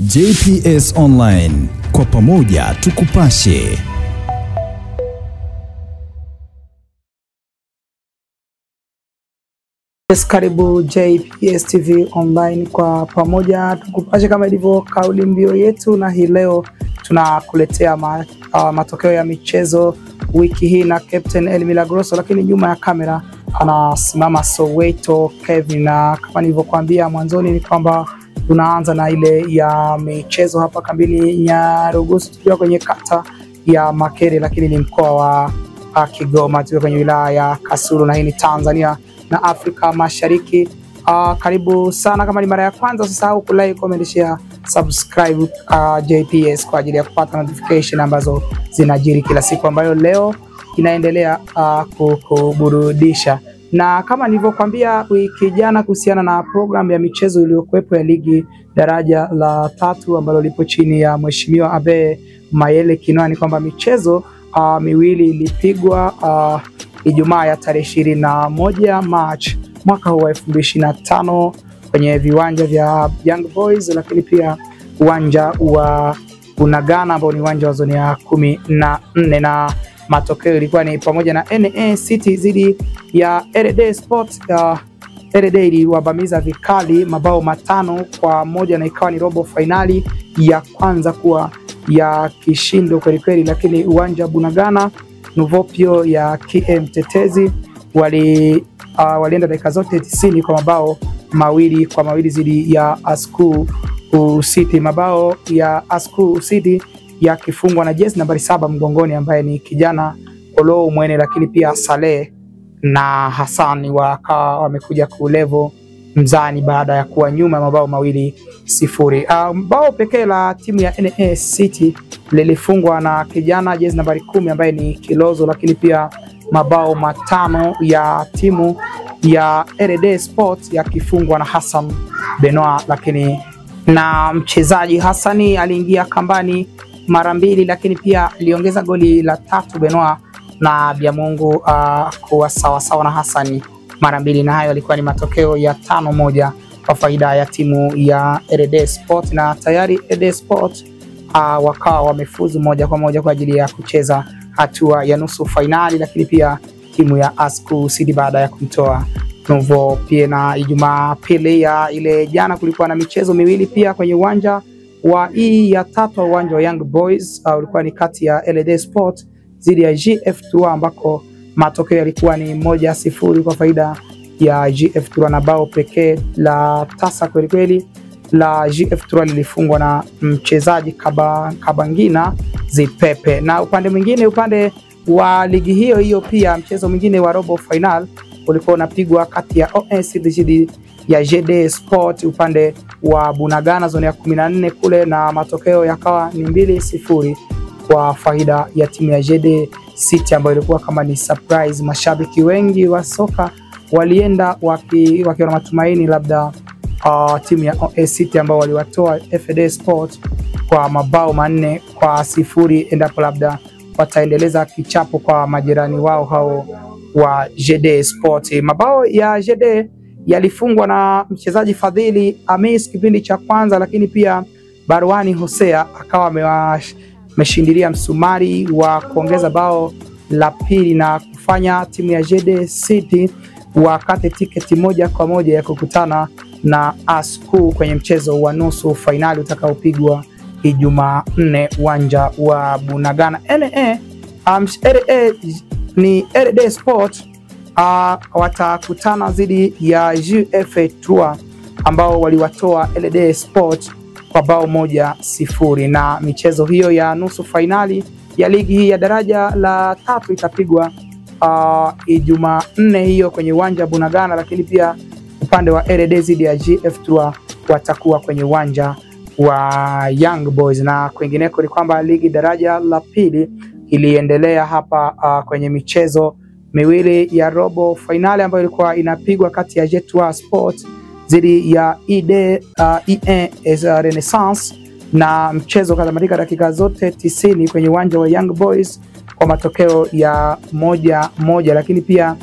JPS Online, kwa pamoja tukupashe. Karibu JPS TV Online, kwa pamoja tukupashe kama ilivyo kauli mbiu yetu, na hii leo tunakuletea matokeo ya michezo wiki hii na Captain El Milagroso, lakini nyuma ya kamera anasimama Soweto Kevin. Na kama nilivyokuambia mwanzoni ni kwamba tunaanza na ile ya michezo hapa kambini Nyarugusu, tukiwa kwenye kata ya Makere, lakini ni mkoa wa Kigoma, tukiwa kwenye wilaya ya Kasulu, na hii ni Tanzania na Afrika Mashariki. Karibu sana, kama ni mara ya kwanza usisahau ku like, comment, share, subscribe JPS kwa ajili ya kupata notification ambazo zinajiri kila siku, ambayo leo inaendelea kuburudisha. Na kama nilivyokuambia wiki jana kuhusiana na program ya michezo iliyokuwepo ya ligi daraja la 3 ambalo lipo chini ya Mheshimiwa Abe Mayele Kinwani, kwamba michezo miwili ilipigwa Ijumaa ya tarehe 21 March mwaka huu wa 2025 kwenye viwanja vya Young Boys, lakini pia uwanja wa Bunagana ambao ni uwanja wa zoni ya 14, na matokeo ilikuwa ni pamoja na NA City zidi ya RD Sport. RD iliwabamiza vikali mabao 5-1, na ikawa ni robo finali ya kwanza kuwa ya kishindo kweli kweli. Lakini uwanja Bunagana Nuvopio ya KM Tetezi walienda dakika zote 90 kwa mabao 2-2 zidi ya Asku City. Mabao ya Asku City yakifungwa na jezi nambari 7 mgongoni ambaye ni kijana Olo Mwene, lakini pia Saleh na Hassan wakawa wamekuja kulevo mzani baada ya kuwa nyuma mabao 2-0. Bao pekee la timu ya NA City lilifungwa na kijana jezi nambari 10 ambaye ni Kilozo, lakini pia mabao 5 ya timu ya RD Sport yakifungwa na Hassan Benoit, lakini na mchezaji Hassani aliingia kambani mara 2, lakini pia aliongeza goli la 3 Benoit na Biamungu kuwa sawa na Hassani mara 2, na hayo alikuwa ni matokeo ya 5-1 kwa faida ya timu ya RD Sport, na tayari RD Sport wakawa wamefuzu moja kwa moja kwa ajili ya kucheza hatua ya nusu finali, lakini pia timu ya Asku City baada ya kumtoa Novo pia. Na Ijumaa pili ya ile jana kulikuwa na michezo miwili pia kwenye uwanja wa ya 3 uwanja wa Young Boys. Ulikuwa ni kati ya LD Sport zidi ya GF2, ambako matokeo yalikuwa ni 1-0 kwa faida ya GF2, na bao pekee la tasa kweli kweli la GF2 lilifungwa na mchezaji Kabangina Zipepe. Na upande mwingine, upande wa ligi hiyo pia mchezo mwingine wa robo final ulikuwa unapigwa kati ya OS dhidi ya JD Sport upande wa Bunagana zone ya 14 kule, na matokeo yakawa ni 2-0 kwa faida ya timu ya JD City, ambayo ilikuwa kama ni surprise. Mashabiki wengi wa soka walienda wakiwa na matumaini labda timu ya OS City ambao waliwatoa FD Sport kwa mabao 4-0 endapo labda wataendeleza kichapo kwa majirani wao hao wa JD Sport. Mabao ya JD yalifungwa na mchezaji Fadhili Amis kipindi cha kwanza, lakini pia Barwani Hosea akawa ameshindilia msumari wa kuongeza bao la pili na kufanya timu ya JD City wakate tiketi 1-1 ya kukutana na Asku kwenye mchezo wa nusu finali utakaopigwa Ijumaa 4 uwanja wa Bunagana. ni RD Sport watakutana dhidi ya GF3 ambao waliwatoa LD Sport kwa bao 1-0, na michezo hiyo ya nusu finali ya ligi hii ya daraja la 3 itapigwa Ijumaa 4 hiyo kwenye uwanja Bunagana, lakini pia upande wa RD dhidi ya GF3 watakuwa kwenye uwanja wa Young Boys. Na kwingineko ni kwamba ligi daraja la 2 iliendelea hapa kwenye michezo miwili ya robo finali ambayo ilikuwa inapigwa kati ya Jetwa Sport dhidi ya EA Renaissance, na mchezo kadhalika dakika zote 90 kwenye uwanja wa Young Boys kwa matokeo ya 1-1, lakini pia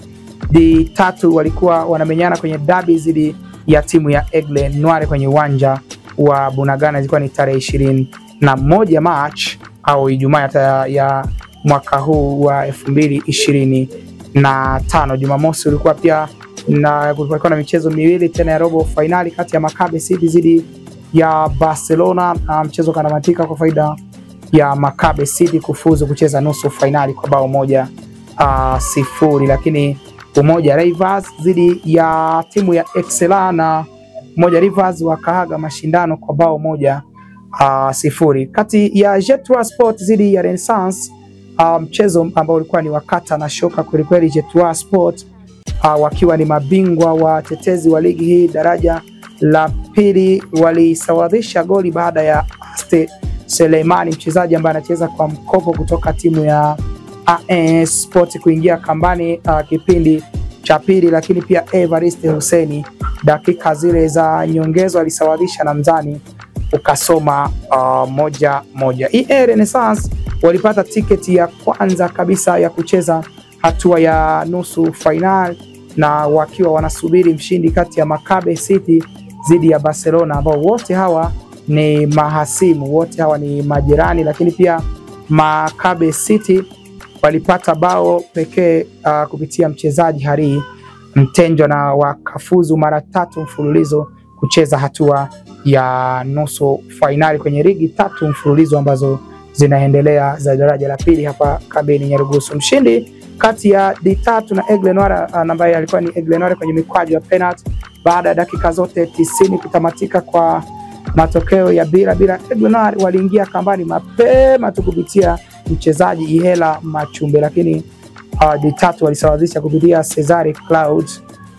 D3 walikuwa wanamenyana kwenye derby dhidi ya timu ya Aigle Noire kwenye uwanja wa Bunagana ilikuwa ni tarehe 21 March au Ijumaa ya mwaka huu wa 2025. Jumamosi ulikuwa pia na kulikuwa na michezo miwili tena ya robo finali kati ya Maccabi City dhidi ya Barcelona, na mchezo kanamatika kwa faida ya Maccabi City kufuzu kucheza nusu finali kwa bao 1-0. Lakini Umoja Rivers dhidi ya timu ya Excella, na Umoja Rivers wakahaga mashindano kwa bao 1-0. Kati ya Jetua Sport dhidi ya Renaissance, mchezo ambao ulikuwa ni wakata na shoka kwelikweli. Jetua Sport wakiwa ni mabingwa wa tetezi wa ligi hii daraja la pili walisawazisha goli baada ya Aste Selemani, mchezaji ambaye anacheza kwa mkopo kutoka timu ya AS Sport, kuingia kambani kipindi cha pili. Lakini pia Evariste Hussein dakika zile za nyongezo alisawazisha na mzani ukasoma 1-1. EA Renaissance walipata tiketi ya kwanza kabisa ya kucheza hatua ya nusu final, na wakiwa wanasubiri mshindi kati ya Maccabi City dhidi ya Barcelona, ambao wote hawa ni mahasimu, wote hawa ni majirani. Lakini pia Maccabi City walipata bao pekee kupitia mchezaji Hari Mtenjo, na wakafuzu mara 3 mfululizo kucheza hatua ya nusu finali kwenye ligi 3 mfululizo ambazo zinaendelea za daraja la pili hapa Kabeni Nyarugusu. Mshindi kati ya D3 na Aigle Noir, ambaye alikuwa ni Aigle Noir kwenye mikwaju ya penalty, baada ya dakika zote 90 kutamatika kwa matokeo ya bila. Aigle Noir waliingia kambani mapema tu kupitia mchezaji Ihela Machumbe, lakini D3 walisawazisha kupitia Cesare Cloud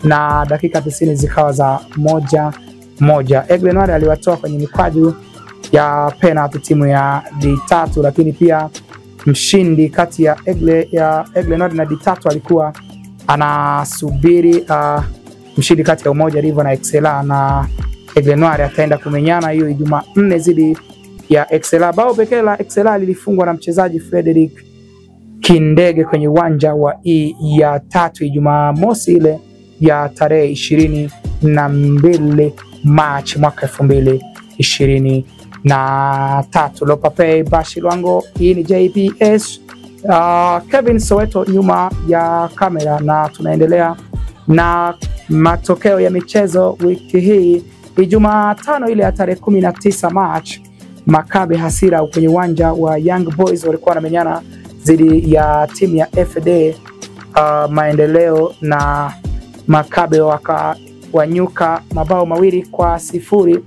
na dakika 90 zikawa za 1-1. Aigle Noir aliwatoa kwenye mikwaju ya penalty timu ya D3, lakini pia mshindi kati ya Aigle Noir na D3 alikuwa anasubiri mshindi kati ya Umoja River na Excella, na Aigle Noir ataenda kumenyana hiyo Ijumaa 4 dhidi ya Excella. Bao pekee la Excella lilifungwa na mchezaji Frederick Kindege kwenye uwanja wa ya 3 Ijumaa mosi ile ya tarehe 22 March mwaka 2023. Lopape Bashilwango, hii ni JPS, Kevin Soweto nyuma ya kamera, na tunaendelea na matokeo ya michezo wiki hii. Ijumaa 5 ile ya tarehe 19 March, Maccabi Hasira kwenye uwanja wa Young Boys walikuwa wanamenyana dhidi ya timu ya FD Maendeleo, na Maccabi wakawanyuka mabao 2-0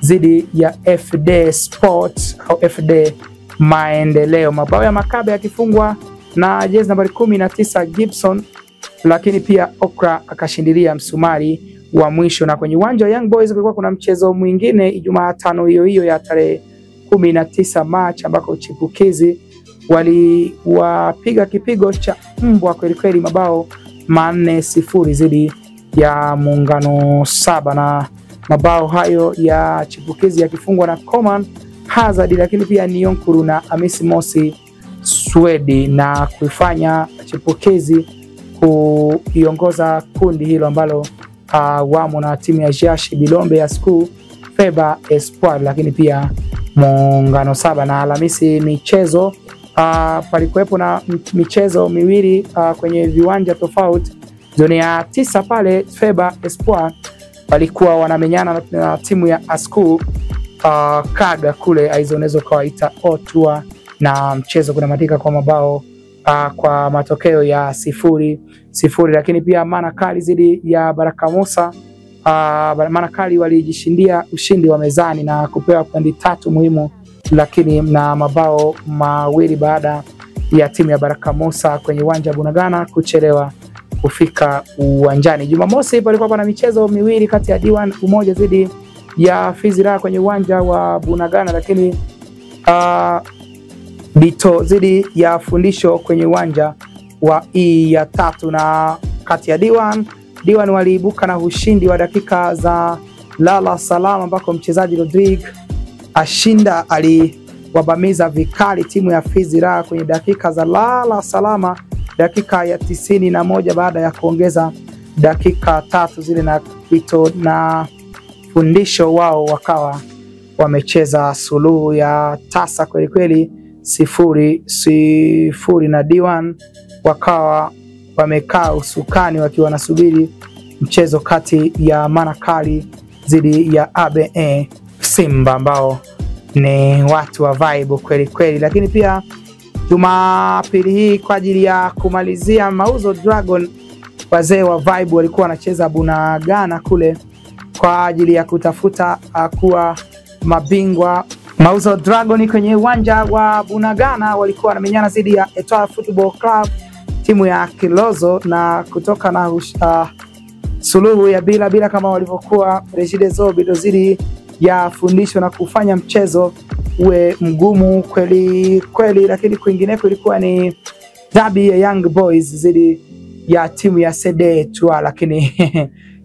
dhidi ya FD Sport au FD Maendeleo. Mabao ya Maccabi yakifungwa na jezi nambari 19 Gibson, lakini pia Okra akashindilia msumari wa mwisho. Na kwenye uwanja wa Young Boys kulikuwa kuna mchezo mwingine Ijumaa 5 hiyo ya tarehe 19 March, ambako Chipukizi waliwapiga kipigo cha mbwa kweli kweli mabao 4-0 dhidi ya Muungano 7, na mabao hayo ya Chipukizi yakifungwa na Coman Hazard, lakini pia Nyonkuru na Amisi Mosi Swedi, na kuifanya Chipukizi kuiongoza kundi hilo ambalo wamo na timu ya Jashi Bilombe ya School, Feba Espoir, lakini pia Muungano 7. Na Alhamisi michezo palikuwepo na michezo miwili kwenye viwanja tofauti. Zoni ya 9 pale Feba Espoir walikuwa wanamenyana na timu ya Asku Kaga kule aizonezo kawaita Otua, na mchezo kunamatika kwa mabao kwa matokeo ya 0-0. Lakini pia Manakali dhidi ya Baraka Musa, Manakali walijishindia ushindi wa mezani na kupewa pointi 3 muhimu, lakini na mabao 2 baada ya timu ya Baraka Musa kwenye uwanja wa Bunagana kuchelewa kufika uwanjani. Jumamosi palikuwa pana michezo miwili kati ya D1 Umoja dhidi ya Fizira kwenye uwanja wa Bunagana, lakini Bito dhidi ya Fundisho kwenye uwanja wa ya 3. Na kati ya D1 waliibuka na ushindi wa dakika za lala salama, ambako mchezaji Rodrigue Ashinda aliwabamiza vikali timu ya Fizira kwenye dakika za lala salama, dakika ya 91 baada ya kuongeza dakika 3 zile, na Bito na Fundisho wao wakawa wamecheza suluhu ya tasa kweli kweli 0-0 na D1 wakawa wamekaa usukani wakiwa wanasubiri mchezo kati ya Manakali dhidi ya ABE Simba ambao ni watu wa vibe kweli kweli. Lakini pia Jumapili hii kwa ajili ya kumalizia mauzo, Dragon wazee wa vibe walikuwa wanacheza Bunagana kule kwa ajili ya kutafuta kuwa mabingwa. Mauzo Dragon kwenye uwanja wa Bunagana walikuwa wanamenyana dhidi ya Etoile Football Club, timu ya Kilozo, na kutoka na suluhu ya bila kama walivyokuwa Rejide Zobi dhidi ya Fundisho na kufanya mchezo uwe mgumu kweli kweli. Lakini kwingineko ilikuwa ni derby ya Young Boys dhidi ya timu ya CD Tua, lakini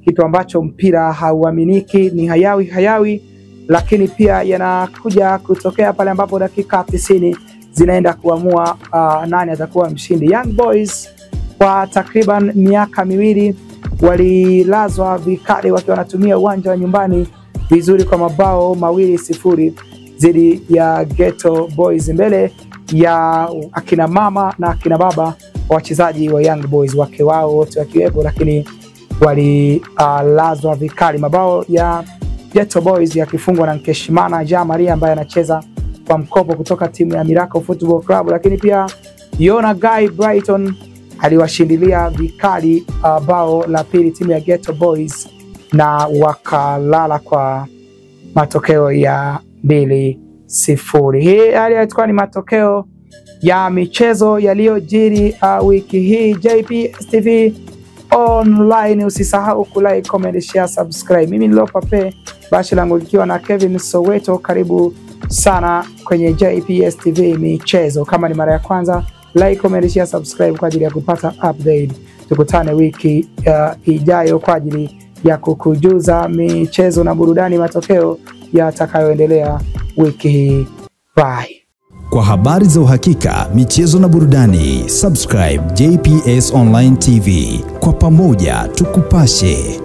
kitu ambacho mpira hauaminiki ni hayawi, lakini pia yanakuja kutokea pale ambapo dakika 90 zinaenda kuamua nani atakuwa mshindi. Young Boys kwa takriban miaka miwili walilazwa vikali wakiwa wanatumia uwanja wa nyumbani vizuri kwa mabao 2-0 dhidi ya Ghetto Boys, mbele ya akina mama na akina baba wachezaji wa Young Boys, wake wao wote wakiwepo, lakini walilazwa vikali. Mabao ya Ghetto Boys yakifungwa na Nkeshimana Jean Marie ambaye anacheza kwa mkopo kutoka timu ya Miracle Football Club, lakini pia Yona Guy Brighton aliwashindilia vikali bao la pili timu ya Ghetto Boys na wakalala kwa matokeo ya 2-0. Hii hali ilikuwa ni matokeo ya michezo yaliyojiri wiki hii. JPS TV Online, usisahau kulike, comment, share, subscribe. Mimi ni Lopape, bashi langu likiwa na Kevin Soweto. Karibu sana kwenye JPS TV michezo. Kama ni mara ya kwanza, like, comment, share, subscribe kwa ajili ya kupata update. Tukutane wiki ijayo kwa ajili ya kukujuza michezo na burudani, matokeo yatakayoendelea wiki hii. Bye. Kwa habari za uhakika, michezo na burudani, subscribe JPS Online TV. Kwa pamoja tukupashe.